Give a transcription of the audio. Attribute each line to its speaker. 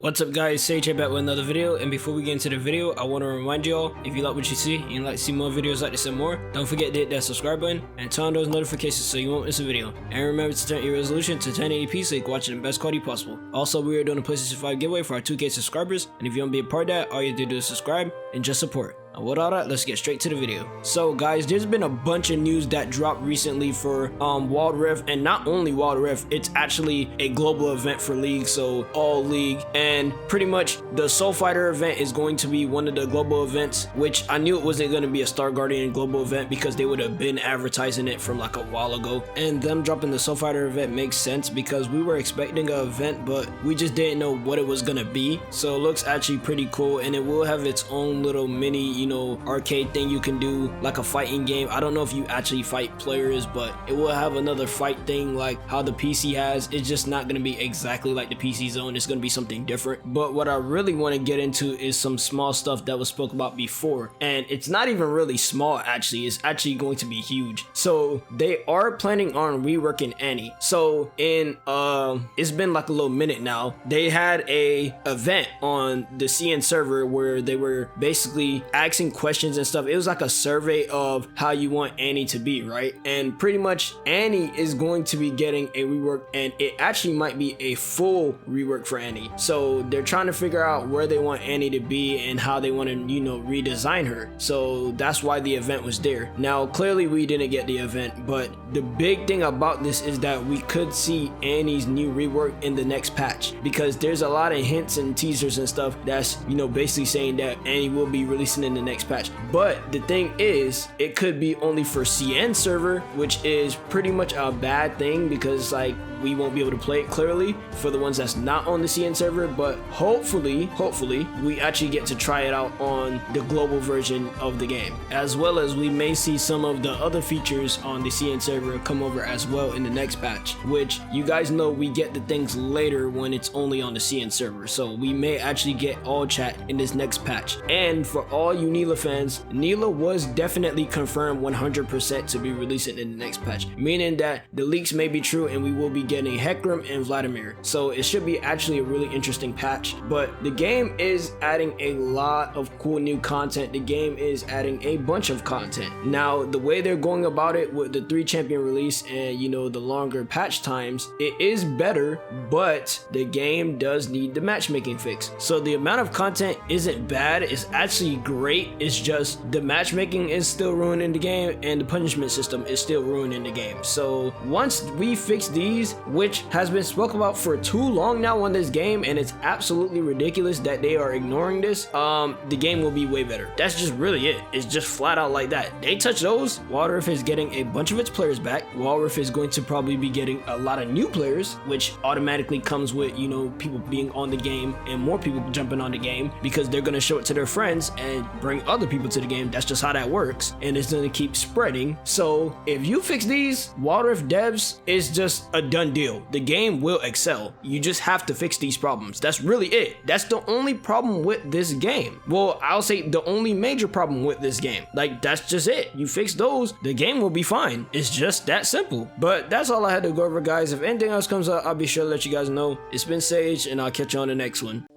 Speaker 1: What's up guys, Sage here back with another video, and before we get into the video, I want to remind y'all, if you like what you see and you'd like to see more videos like this and more, don't forget to hit that subscribe button and turn on those notifications so you won't miss a video. And remember to turn your resolution to 1080p so you can watch it in the best quality possible. Also, we are doing a PlayStation 5 giveaway for our 2K subscribers, and if you want to be a part of that, all you have to do is subscribe and just support. And with all that, let's get straight to the video. So guys, there's been a bunch of news that dropped recently for Wild Rift, and not only Wild Rift, it's actually a global event for League, so all League, and pretty much the Soul Fighter event is going to be one of the global events, which I knew it wasn't going to be a Star Guardian global event because they would have been advertising it from like a while ago, and them dropping the Soul Fighter event makes sense because we were expecting an event but we just didn't know what it was going to be. So it looks actually pretty cool, and it will have its own little mini arcade thing you can do, like a fighting game. I don't know if you actually fight players, but it will have another fight thing like how the PC has. It's just not going to be exactly like the PC zone. It's going to be something different. But what I really want to get into is some small stuff that was spoke about before, and it's not even really small actually. It's actually going to be huge. So they are planning on reworking Annie. So in it's been like a little minute now, they had a event on the CN server where they were basically asking questions and stuff. It was like a survey of how you want Annie to be, right? And pretty much Annie is going to be getting a rework, and it actually might be a full rework for Annie. So they're trying to figure out where they want Annie to be and how they want to, redesign her. So that's why the event was there. Now, clearly we didn't get the event, but the big thing about this is that we could see Annie's new rework in the next patch, because there's a lot of hints and teasers and stuff that's, basically saying that Annie will be releasing in the next patch. But the thing is, it could be only for CN server, which is pretty much a bad thing because we won't be able to play it clearly for the ones that's not on the CN server. But hopefully we actually get to try it out on the global version of the game, as well as we may see some of the other features on the CN server come over as well in the next patch, which you guys know we get the things later when it's only on the CN server. So we may actually get all chat in this next patch. And for all you Nila fans, Nila was definitely confirmed 100% to be releasing in the next patch, meaning that the leaks may be true and we will be getting Hecarim and Vladimir. So it should be actually a really interesting patch. But the game is adding a lot of cool new content. The game is adding a bunch of content. Now, the way they're going about it with the 3 champion release and the longer patch times, it is better, but the game does need the matchmaking fix. So the amount of content isn't bad, it's actually great. It's just the matchmaking is still ruining the game and the punishment system is still ruining the game. So once we fix these, which has been spoken about for too long now on this game, and it's absolutely ridiculous that they are ignoring this, the game will be way better. That's just really it. It's just flat out like that. They touch those, Wild Rift is getting a bunch of its players back. Wild Rift is going to probably be getting a lot of new players, which automatically comes with people being on the game and more people jumping on the game because they're going to show it to their friends and bring other people to the game. That's just how that works, and it's going to keep spreading. So if you fix these, Wild Rift devs, is just a done deal. The game will excel. You just have to fix these problems. That's really it. That's the only problem with this game. Well, I'll say the only major problem with this game. That's just it. You fix those, the game will be fine. It's just that simple. But that's all I had to go over, guys. If anything else comes up, I'll be sure to let you guys know. It's been Sage, and I'll catch you on the next one.